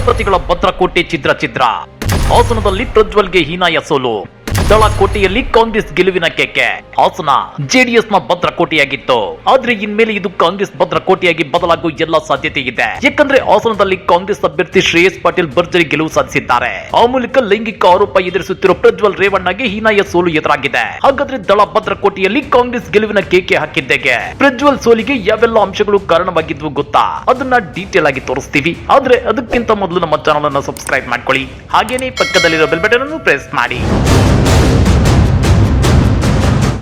ದಳಪತಿಗಳ ಭದ್ರಕೋಟೆ ಚಿತ್ರ ಹಾಸನದಲ್ಲಿ ಪ್ರಜ್ವಲ್ಗೆ ಹೀನಾಯ ಸೋಲು. ದಳಕೋಟೆಯಲ್ಲಿ ಕಾಂಗ್ರೆಸ್ ಗೆಲುವಿನ ಕೇಕೆ. ಹಾಸನ ಜೆಡಿಎಸ್ ನ ಭದ್ರಕೋಟೆಯಾಗಿತ್ತು, ಆದ್ರೆ ಇನ್ಮೇಲೆ ಇದು ಕಾಂಗ್ರೆಸ್ ಭದ್ರಕೋಟೆಯಾಗಿ ಬದಲಾಗುವ ಎಲ್ಲ ಸಾಧ್ಯತೆ ಇದೆ. ಯಾಕಂದ್ರೆ ಹಾಸನದಲ್ಲಿ ಕಾಂಗ್ರೆಸ್ ಅಭ್ಯರ್ಥಿ ಶ್ರೇಯಸ್ ಪಾಟೀಲ್ ಭರ್ಜರಿ ಗೆಲುವು ಸಾಧಿಸಿದ್ದಾರೆ. ಆ ಮೂಲಕ ಲೈಂಗಿಕ ಆರೋಪ ಎದುರಿಸುತ್ತಿರುವ ಪ್ರಜ್ವಲ್ ರೇವಣ್ಣಗೆ ಹೀನಾಯ ಸೋಲು ಎದುರಾಗಿದೆ. ಹಾಗಾದ್ರೆ ದಳ ಭದ್ರಕೋಟೆಯಲ್ಲಿ ಕಾಂಗ್ರೆಸ್ ಗೆಲುವಿನ ಕೇಕೆ ಹಾಕಿದ್ದೇಗೆ? ಪ್ರಜ್ವಲ್ ಸೋಲಿಗೆ ಯಾವೆಲ್ಲ ಅಂಶಗಳು ಕಾರಣವಾಗಿದ್ವು ಗೊತ್ತಾ? ಅದನ್ನ ಡೀಟೇಲ್ ಆಗಿ ತೋರಿಸ್ತೀವಿ. ಆದ್ರೆ ಅದಕ್ಕಿಂತ ಮೊದಲು ನಮ್ಮ ಚಾನಲ್ ಅನ್ನು ಸಬ್ಸ್ಕ್ರೈಬ್ ಮಾಡ್ಕೊಳ್ಳಿ, ಹಾಗೇನೆ ಪಕ್ಕದಲ್ಲಿರೋ ಬೆಲ್ ಬಟನ್ ಅನ್ನು ಪ್ರೆಸ್ ಮಾಡಿ.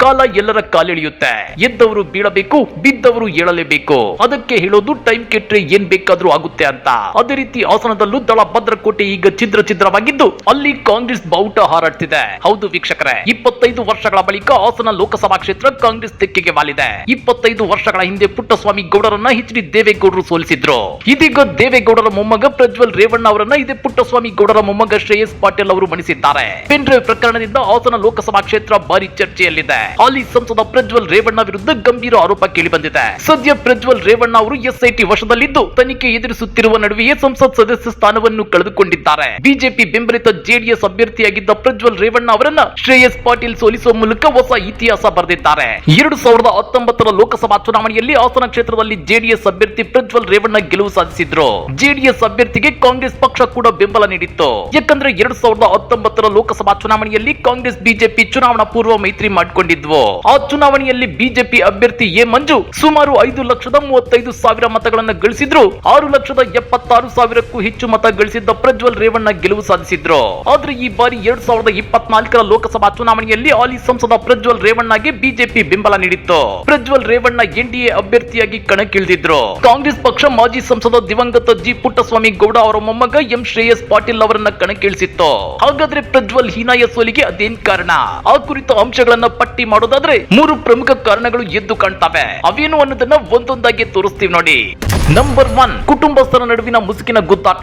ಕಾಲ ಎಲ್ಲರ ಕಾಲೆಳೆಯುತ್ತೆ. ಎದ್ದವರು ಬೀಳಬೇಕು, ಬಿದ್ದವರು ಏಳಲೇಬೇಕು. ಅದಕ್ಕೆ ಹೇಳೋದು ಟೈಮ್ ಕೆಟ್ರೆ ಏನ್ ಬೇಕಾದ್ರೂ ಆಗುತ್ತೆ ಅಂತ. ಅದೇ ರೀತಿ ಹಾಸನದಲ್ಲೂ ದಳ ಭದ್ರಕೋಟೆ ಈಗ ಛಿದ್ರವಾಗಿದ್ದು ಅಲ್ಲಿ ಕಾಂಗ್ರೆಸ್ ಬಾವುಟ ಹಾರಾಡ್ತಿದೆ. ಹೌದು ವೀಕ್ಷಕರೇ, 25 ವರ್ಷಗಳ ಬಳಿಕ ಹಾಸನ ಲೋಕಸಭಾ ಕ್ಷೇತ್ರ ಕಾಂಗ್ರೆಸ್ ತೆಕ್ಕೆಗೆ ವಾಲಿದೆ. 25 ವರ್ಷಗಳ ಹಿಂದೆ ಪುಟ್ಟಸ್ವಾಮಿ ಗೌಡರನ್ನ ಎಚ್ ಡಿ ದೇವೇಗೌಡರು ಸೋಲಿಸಿದ್ರು. ಇದೀಗ ದೇವೇಗೌಡರ ಮೊಮ್ಮಗ ಪ್ರಜ್ವಲ್ ರೇವಣ್ಣ ಅವರನ್ನ ಇದೇ ಪುಟ್ಟಸ್ವಾಮಿ ಗೌಡರ ಮೊಮ್ಮಗ ಶ್ರೇಯಸ್ ಪಾಟೀಲ್ ಅವರು ಮಣಿಸಿದ್ದಾರೆ. ಪೆನ್ ಡ್ರೈವ್ ಪ್ರಕರಣದಿಂದ ಹಾಸನ ಲೋಕಸಭಾ ಕ್ಷೇತ್ರ ಭಾರಿ ಚರ್ಚೆಯಲ್ಲಿದೆ. ಹಾಲಿ ಸಂಸದ ಪ್ರಜ್ವಲ್ ರೇವಣ್ಣ ವಿರುದ್ಧ ಗಂಭೀರ ಆರೋಪ ಕೇಳಿ ಬಂದಿದೆ. ಸದ್ಯ ಪ್ರಜ್ವಲ್ ರೇವಣ್ಣ ಅವರು ಎಸ್ಐಟಿ ವಶದಲ್ಲಿದ್ದು ತನಿಖೆ ಎದುರಿಸುತ್ತಿರುವ ನಡುವೆಯೇ ಸಂಸತ್ ಸದಸ್ಯ ಸ್ಥಾನವನ್ನು ಕಳೆದುಕೊಂಡಿದ್ದಾರೆ. ಬಿಜೆಪಿ ಬೆಂಬಲಿತ ಜೆಡಿಎಸ್ ಅಭ್ಯರ್ಥಿಯಾಗಿದ್ದ ಪ್ರಜ್ವಲ್ ರೇವಣ್ಣ ಅವರನ್ನ ಶ್ರೇಯಸ್ ಪಾಟೀಲ್ ಸೋಲಿಸುವ ಮೂಲಕ ಹೊಸ ಇತಿಹಾಸ ಬರೆದಿದ್ದಾರೆ. 2019 ಲೋಕಸಭಾ ಚುನಾವಣೆಯಲ್ಲಿ ಹಾಸನ ಕ್ಷೇತ್ರದಲ್ಲಿ ಜೆಡಿಎಸ್ ಅಭ್ಯರ್ಥಿ ಪ್ರಜ್ವಲ್ ರೇವಣ್ಣ ಗೆಲುವು ಸಾಧಿಸಿದ್ರು. ಜೆಡಿಎಸ್ ಅಭ್ಯರ್ಥಿಗೆ ಕಾಂಗ್ರೆಸ್ ಪಕ್ಷ ಕೂಡ ಬೆಂಬಲ ನೀಡಿತ್ತು. ಯಾಕಂದ್ರೆ 2019 ಲೋಕಸಭಾ ಚುನಾವಣೆಯಲ್ಲಿ ಕಾಂಗ್ರೆಸ್ ಬಿಜೆಪಿ ಚುನಾವಣಾ ಪೂರ್ವ ಮೈತ್ರಿ ಮಾಡಿಕೊಂಡಿದ್ವು. ಆ ಚುನಾವಣೆಯಲ್ಲಿ ಬಿಜೆಪಿ ಅಭ್ಯರ್ಥಿ ಎ ಮಂಜು ಸುಮಾರು 5,35,000 ಮತಗಳನ್ನು ಗಳಿಸಿದ್ರು. 6,76,000ಕ್ಕೂ ಹೆಚ್ಚು ಮತ ಗಳಿಸಿದ್ದ ಪ್ರಜ್ವಲ್ ರೇವಣ್ಣ ಗೆಲುವು ಸಾಧಿಸಿದ್ರು. ಆದ್ರೆ ಈ ಬಾರಿ 2024 ಲೋಕಸಭಾ ಚುನಾವಣೆಯಲ್ಲಿ ಹಾಲಿ ಸಂಸದ ಪ್ರಜ್ವಲ್ ರೇವಣ್ಣಗೆ ಬಿಜೆಪಿ ಬೆಂಬಲ ನೀಡಿತ್ತು. ಪ್ರಜ್ವಲ್ ರೇವಣ್ಣ ಎನ್ಡಿಎ ಅಭ್ಯರ್ಥಿಯಾಗಿ ಕಣಕ್ಕಿಳಿದಿದ್ರು. ಕಾಂಗ್ರೆಸ್ ಪಕ್ಷ ಮಾಜಿ ಸಂಸದ ದಿವಂಗತ ಜಿ ಪುಟ್ಟಸ್ವಾಮಿ ಗೌಡ ಅವರ ಮೊಮ್ಮಗ ಎಂ ಶ್ರೇಯಸ್ ಪಾಟೀಲ್ ಅವರನ್ನ ಕಣಕ್ಕಿಳಿಸಿತ್ತು. ಹಾಗಾದ್ರೆ ಪ್ರಜ್ವಲ್ ಹೀನಾಯ ಸೋಲಿಗೆ ಅದೇನ್ ಕಾರಣ? ಆ ಕುರಿತ ಅಂಶಗಳನ್ನ ಪಟ್ಟಿ ಮಾಡೋದಾದ್ರೆ 3 ಪ್ರಮುಖ ಕಾರಣಗಳು ಎದ್ದು ಕಾಣ್ತವೆ. ಅವೇನು ಅನ್ನೋದನ್ನ ಒಂದೊಂದಾಗಿ ತೋರಿಸ್ತೀವಿ ನೋಡಿ. ನಂಬರ್ 1, ಕುಟುಂಬಸ್ಥರ ನಡುವಿನ ಮುಸುಕಿನ ಗುದ್ದಾಟ.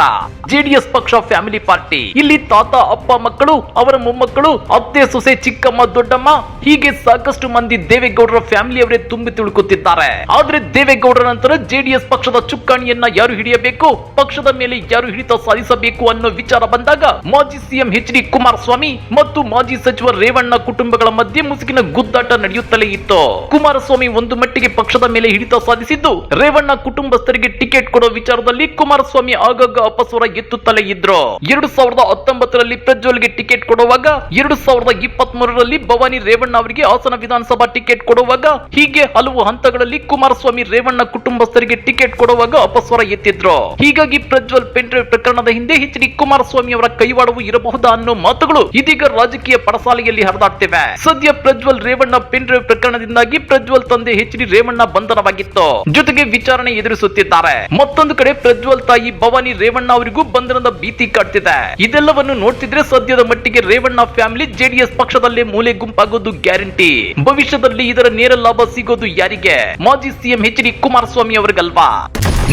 ಜೆಡಿಎಸ್ ಪಕ್ಷ ಫ್ಯಾಮಿಲಿ ಪಾರ್ಟಿ. ಇಲ್ಲಿ ತಾತ, ಅಪ್ಪ, ಮಕ್ಕಳು, ಅವರ ಮೊಮ್ಮಕ್ಕಳು, ಅತ್ತೆ, ಸೊಸೆ, ಚಿಕ್ಕಮ್ಮ, ದೊಡ್ಡಮ್ಮ ಹೀಗೆ ಸಾಕಷ್ಟು ಮಂದಿ ದೇವೇಗೌಡರ ಫ್ಯಾಮಿಲಿಯವರೇ ತುಂಬಿ ತುಳುಕುತ್ತಿದ್ದಾರೆ. ಆದ್ರೆ ದೇವೇಗೌಡರ ನಂತರ ಜೆಡಿಎಸ್ ಪಕ್ಷದ ಚುಕ್ಕಾಣಿಯನ್ನ ಯಾರು ಹಿಡಿಯಬೇಕು, ಪಕ್ಷದ ಮೇಲೆ ಯಾರು ಹಿಡಿತ ಸಾಧಿಸಬೇಕು ಅನ್ನೋ ವಿಚಾರ ಬಂದಾಗ ಮಾಜಿ ಸಿಎಂ ಎಚ್ ಡಿ ಕುಮಾರಸ್ವಾಮಿ ಮತ್ತು ಮಾಜಿ ಸಚಿವ ರೇವಣ್ಣ ಕುಟುಂಬಗಳ ಮಧ್ಯೆ ಮುಸುಕಿನ ಗುದ್ದಾಟ ನಡೆಯುತ್ತಲೇ ಇತ್ತು. ಕುಮಾರಸ್ವಾಮಿ ಒಂದು ಮಟ್ಟಿಗೆ ಪಕ್ಷದ ಮೇಲೆ ಹಿಡಿತ ಸಾಧಿಸಿದ್ದು, ರೇವಣ್ಣ ಕುಟುಂಬಸ್ಥರಿಗೆ ಟಿಕೆಟ್ ಕೊಡೋ ವಿಚಾರದಲ್ಲಿ ಕುಮಾರಸ್ವಾಮಿ ಆಗಾಗ ಅಪಸ್ವರ ಎತ್ತುತ್ತಲೇ ಇದ್ರು. 2019 ಪ್ರಜ್ವಲ್ಗೆ ಟಿಕೆಟ್ ಕೊಡುವಾಗ, 2023 ಭವಾನಿ ರೇವಣ್ಣ ಅವರಿಗೆ ಹಾಸನ ವಿಧಾನಸಭಾ ಟಿಕೆಟ್ ಕೊಡುವಾಗ, ಹೀಗೆ ಹಲವು ಹಂತಗಳಲ್ಲಿ ಕುಮಾರಸ್ವಾಮಿ ರೇವಣ್ಣ ಕುಟುಂಬಸ್ಥರಿಗೆ ಟಿಕೆಟ್ ಕೊಡುವಾಗ ಅಪಸ್ವರ ಎತ್ತಿದ್ರು. ಹೀಗಾಗಿ ಪ್ರಜ್ವಲ್ ಪೆನ್ ಡ್ರೈವ್ ಪ್ರಕರಣದ ಹಿಂದೆ ಎಚ್ ಡಿ ಕುಮಾರಸ್ವಾಮಿ ಅವರ ಕೈವಾಡವು ಇರಬಹುದಾ ಅನ್ನೋ ಮಾತುಗಳು ಇದೀಗ ರಾಜಕೀಯ ಪಡಸಾಲೆಯಲ್ಲಿ ಹರಿದಾಡ್ತಿವೆ. ಸದ್ಯ ಪ್ರಜ್ವಲ್ ರೇವಣ್ಣ ಪೆನ್ ಡ್ರೈವ್ ಪ್ರಕರಣದಿಂದಾಗಿ ಪ್ರಜ್ವಲ್ ತಂದೆ ಎಚ್ ಡಿ ರೇವಣ್ಣ ಬಂಧನವಾಗಿತ್ತು. ಜೊತೆಗೆ ವಿಚಾರಣೆ ಎದುರಿಸುತ್ತಿದ್ದಾರೆ. ಮತ್ತೊಂದು ಕಡೆ ಪ್ರಜ್ವಲ್ ತಾಯಿ ಭವಾನಿ ರೇವಣ್ಣ ಅವರಿಗೂ ಬಂಧನದ ಭೀತಿ ಕಾಡ್ತಿದೆ. ಇದೆಲ್ಲವನ್ನು ನೋಡ್ತಿದ್ರೆ ಸದ್ಯದ ಮಟ್ಟಿಗೆ ರೇವಣ್ಣ ಫ್ಯಾಮಿಲಿ ಜೆಡಿಎಸ್ ಪಕ್ಷದಲ್ಲೇ ಮೂಲೆ ಗುಂಪಾಗೋದು ಗ್ಯಾರಂಟಿ. ಭವಿಷ್ಯದಲ್ಲಿ ಇದರ ನೇರ ಲಾಭ ಸಿಗೋದು ಯಾರಿಗೆ? ಮಾಜಿ ಸಿಎಂ ಎಚ್ ಡಿ ಕುಮಾರಸ್ವಾಮಿ ಅವರಿಗಲ್ವಾ?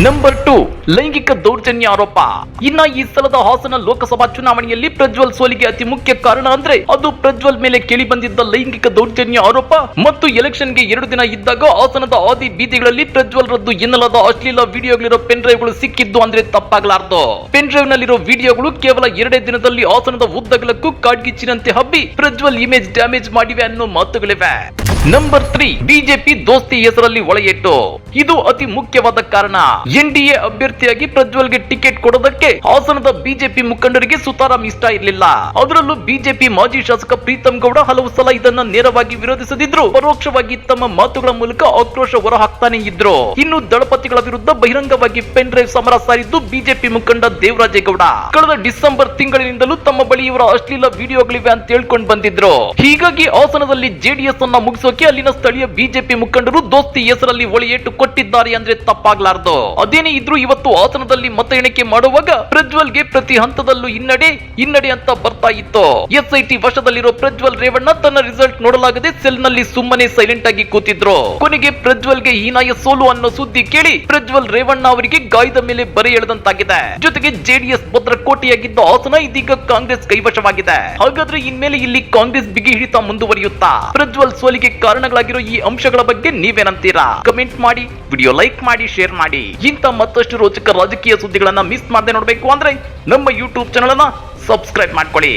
ನಂಬರ್ 2, ಲೈಂಗಿಕ ದೌರ್ಜನ್ಯ ಆರೋಪ. ಇನ್ನ ಈ ಸಲದ ಹಾಸನ ಲೋಕಸಭಾ ಚುನಾವಣೆಯಲ್ಲಿ ಪ್ರಜ್ವಲ್ ಸೋಲಿಗೆ ಅತಿ ಮುಖ್ಯ ಕಾರಣ ಅಂದ್ರೆ ಅದು ಪ್ರಜ್ವಲ್ ಮೇಲೆ ಕೇಳಿ ಬಂದಿದ್ದ ಲೈಂಗಿಕ ದೌರ್ಜನ್ಯ ಆರೋಪ ಮತ್ತು ಎಲೆಕ್ಷನ್ಗೆ 2 ದಿನ ಇದ್ದಾಗ ಹಾಸನದ ಆದಿ ಬೀದಿಗಳಲ್ಲಿ ಪ್ರಜ್ವಲ್ ರದ್ದು ಎನ್ನಲಾದ ಅಶ್ಲೀಲ ವಿಡಿಯೋಗಳಿರೋ ಪೆನ್ ಡ್ರೈವ್ಗಳು ಸಿಕ್ಕಿದ್ದು ಅಂದ್ರೆ ತಪ್ಪಾಗಲಾರದು. ಪೆನ್ ಡ್ರೈವ್ ನಲ್ಲಿರೋ ವಿಡಿಯೋಗಳು ಕೇವಲ 2 ದಿನದಲ್ಲಿ ಹಾಸನದ ಉದ್ದಗಲಕ್ಕೂ ಕಾಡ್ಗಿಚ್ಚಿನಂತೆ ಹಬ್ಬಿ ಪ್ರಜ್ವಲ್ ಇಮೇಜ್ ಡ್ಯಾಮೇಜ್ ಮಾಡಿವೆ ಅನ್ನೋ ಮಾತುಗಳಿವೆ. ನಂಬರ್ 3, ಬಿಜೆಪಿ ದೋಸ್ತಿ ಹೆಸರಲ್ಲಿ ಒಳೆಯಿಟ್ಟು. ಇದು ಅತಿ ಮುಖ್ಯವಾದ ಕಾರಣ. ಎನ್ಡಿಎ ಅಭ್ಯರ್ಥಿಯಾಗಿ ಪ್ರಜ್ವಲ್ಗೆ ಟಿಕೆಟ್ ಕೊಡೋದಕ್ಕೆ ಹಾಸನದ ಬಿಜೆಪಿ ಮುಖಂಡರಿಗೆ ಸುತಾರಾಂ ಇಷ್ಟ ಇರಲಿಲ್ಲ. ಅದರಲ್ಲೂ ಬಿಜೆಪಿ ಮಾಜಿ ಶಾಸಕ ಪ್ರೀತಂ ಗೌಡ ಹಲವು ಸಲ ಇದನ್ನ ನೇರವಾಗಿ ವಿರೋಧಿಸದಿದ್ರು ಪರೋಕ್ಷವಾಗಿ ತಮ್ಮ ಮಾತುಗಳ ಮೂಲಕ ಆಕ್ರೋಶ ಹೊರಹಾಕ್ತಾನೆ ಇದ್ರು. ಇನ್ನು ದಳಪತಿಗಳ ವಿರುದ್ಧ ಬಹಿರಂಗವಾಗಿ ಪೆನ್ ಡ್ರೈವ್ ಸಮರ ಸಾರಿದ್ದು ಬಿಜೆಪಿ ಮುಖಂಡ ದೇವರಾಜೇಗೌಡ. ಕಳೆದ ಡಿಸೆಂಬರ್ ತಿಂಗಳಿನಿಂದಲೂ ತಮ್ಮ ಬಳಿ ಇವರ ಅಶ್ಲೀಲ ವಿಡಿಯೋಗಳಿವೆ ಅಂತ ಹೇಳ್ಕೊಂಡು ಬಂದಿದ್ರು. ಹೀಗಾಗಿ ಹಾಸನದಲ್ಲಿ ಜೆಡಿಎಸ್ ಅನ್ನ ಮುಗಿಸೋಕೆ ಅಲ್ಲಿನ ಸ್ಥಳೀಯ ಬಿಜೆಪಿ ಮುಖಂಡರು ದೋಸ್ತಿ ಹೆಸರಲ್ಲಿ ಒಳೆಯೇಟು ಕೊಟ್ಟಿದ್ದಾರೆ ಅಂದ್ರೆ ತಪ್ಪಾಗಲಾರದು. ಅದೇನೇ ಇದ್ರೂ ಇವತ್ತು ಹಾಸನದಲ್ಲಿ ಮತ ಎಣಿಕೆ ಮಾಡುವಾಗ ಪ್ರಜ್ವಲ್ಗೆ ಪ್ರತಿ ಹಂತದಲ್ಲೂ ಹಿನ್ನಡೆ ಅಂತ ಬರ್ತಾ ಇತ್ತು. ಎಸ್ಐಟಿ ವಶದಲ್ಲಿರೋ ಪ್ರಜ್ವಲ್ ರೇವಣ್ಣ ತನ್ನ ರಿಸಲ್ಟ್ ನೋಡಲಾಗದೆ ಸೆಲ್ ನಲ್ಲಿ ಸುಮ್ಮನೆ ಸೈಲೆಂಟ್ ಆಗಿ ಕೂತಿದ್ರು. ಕೊನೆಗೆ ಪ್ರಜ್ವಲ್ಗೆ ಹೀನಾಯ ಸೋಲು ಅನ್ನೋ ಸುದ್ದಿ ಕೇಳಿ ಪ್ರಜ್ವಲ್ ರೇವಣ್ಣ ಅವರಿಗೆ ಗಾಯದ ಮೇಲೆ ಬರೆ ಎಳೆದಂತಾಗಿದೆ. ಜೊತೆಗೆ ಜೆಡಿಎಸ್ ಭದ್ರಕೋಟೆಯಾಗಿದ್ದ ಹಾಸನ ಇದೀಗ ಕಾಂಗ್ರೆಸ್ ಕೈವಶವಾಗಿದೆ. ಹಾಗಾದ್ರೆ ಇನ್ಮೇಲೆ ಇಲ್ಲಿ ಕಾಂಗ್ರೆಸ್ ಬಿಗಿ ಹಿಡಿತ ಮುಂದುವರಿಯುತ್ತಾ? ಪ್ರಜ್ವಲ್ ಸೋಲಿಗೆ ಕಾರಣಗಳಾಗಿರೋ ಈ ಅಂಶಗಳ ಬಗ್ಗೆ ನೀವೇನಂತೀರಾ? ಕಮೆಂಟ್ ಮಾಡಿ, ವಿಡಿಯೋ ಲೈಕ್ ಮಾಡಿ, ಶೇರ್ ಮಾಡಿ. ಇಂಥ ಮತ್ತಷ್ಟು ರೋಚಕ ರಾಜಕೀಯ ಸುದ್ದಿಗಳನ್ನ ಮಿಸ್ ಮಾಡದೆ ನೋಡ್ಬೇಕು ಅಂದ್ರೆ ನಮ್ಮ ಯೂಟ್ಯೂಬ್ ಚಾನಲ್ ಅನ್ನ ಸಬ್ಸ್ಕ್ರೈಬ್ ಮಾಡ್ಕೊಳ್ಳಿ.